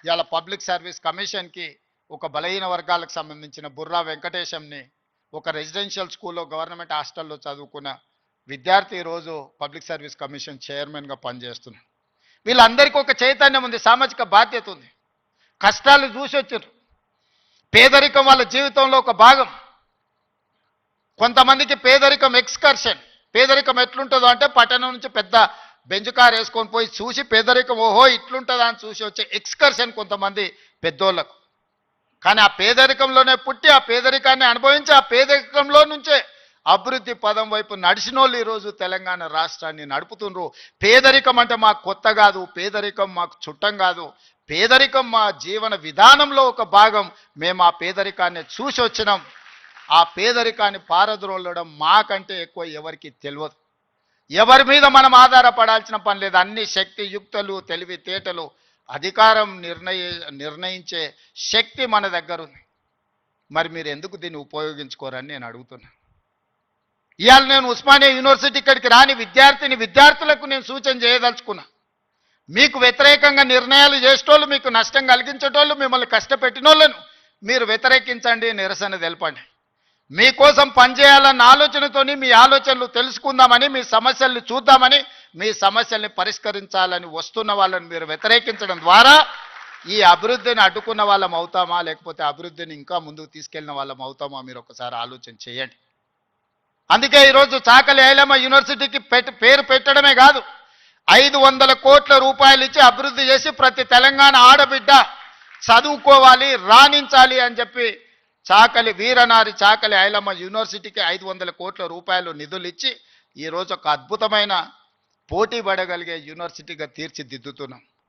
ఇవాళ public service కమిషన్కి ఒక బలహీన వర్గాలకు సంబంధించిన బుర్రా వెంకటేశంని ఒక రెసిడెన్షియల్ స్కూల్లో గవర్నమెంట్ హాస్టల్లో చదువుకున్న విద్యార్థి ఈరోజు పబ్లిక్ సర్వీస్ కమిషన్ చైర్మన్గా పనిచేస్తున్నారు. వీళ్ళందరికీ ఒక చైతన్యం ఉంది, సామాజిక బాధ్యత ఉంది. కష్టాలు చూసి వచ్చారు. పేదరికం వాళ్ళ జీవితంలో ఒక భాగం. కొంతమందికి పేదరికం ఎక్స్కర్షన్. పేదరికం ఎట్లుంటుందో అంటే పట్టణం నుంచి పెద్ద బెంచ్ కార్ వేసుకొని పోయి చూసి పేదరికం ఓహో ఇట్లుంటుందా అని చూసి వచ్చే ఎక్స్కర్షన్ కొంతమంది పెద్దోళ్ళకు. కానీ ఆ పేదరికంలోనే పుట్టి ఆ పేదరికాన్ని అనుభవించి ఆ పేదరికంలో నుంచే అభివృద్ధి పదం వైపు నడిచిన వాళ్ళు ఈరోజు తెలంగాణ రాష్ట్రాన్ని నడుపుతుండ్రు. పేదరికం అంటే మాకు కొత్త కాదు, పేదరికం మాకు చుట్టం కాదు, పేదరికం మా జీవన విధానంలో ఒక భాగం. మేము ఆ పేదరికాన్ని చూసి వచ్చినాం. ఆ పేదరికాన్ని పారద్రోలడం మాకంటే ఎక్కువ ఎవరికి తెలియదు. ఎవరి మీద మనం ఆధారపడాల్సిన పని లేదు. అన్ని శక్తియుక్తలు, తెలివితేటలు, అధికారం నిర్ణయించే శక్తి మన దగ్గర ఉంది. మరి మీరు ఎందుకు దీన్ని ఉపయోగించుకోరని నేను అడుగుతున్నా. ఇవాళ నేను ఉస్మానియా యూనివర్సిటీ ఇక్కడికి రాని విద్యార్థులకు నేను సూచన చేయదలుచుకున్నా. మీకు వ్యతిరేకంగా నిర్ణయాలు చేసేటోళ్ళు, మీకు నష్టం కలిగించేటోళ్ళు, మిమ్మల్ని కష్టపెట్టినోళ్ళను మీరు వ్యతిరేకించండి, నిరసన తెలపండి. మీకోసం పనిచేయాలన్న ఆలోచనతోని మీ ఆలోచనలు తెలుసుకుందామని, మీ సమస్యల్ని చూద్దామని, మీ సమస్యల్ని పరిష్కరించాలని వస్తున్న వాళ్ళని మీరు వ్యతిరేకించడం ద్వారా ఈ అభివృద్ధిని అడ్డుకున్న వాళ్ళం అవుతామా, లేకపోతే అభివృద్ధిని ఇంకా ముందుకు తీసుకెళ్లిన వాళ్ళం అవుతామా మీరు ఒకసారి ఆలోచన చేయండి. అందుకే ఈరోజు చాకలి ఐలమ్మ యూనివర్సిటీకి పేరు పెట్టడమే కాదు, 500 కోట్ల రూపాయలు ఇచ్చి అభివృద్ధి చేసి ప్రతి తెలంగాణ ఆడబిడ్డ చదువుకోవాలి, రాణించాలి అని చెప్పి చాకలి వీరనారి చాకలి ఐలమ్మ యూనివర్సిటీకి 500 కోట్ల రూపాయలు నిధులు ఇచ్చి ఈరోజు ఒక అద్భుతమైన పోటీ పడగలిగే యూనివర్సిటీగా తీర్చిదిద్దుతున్నాం.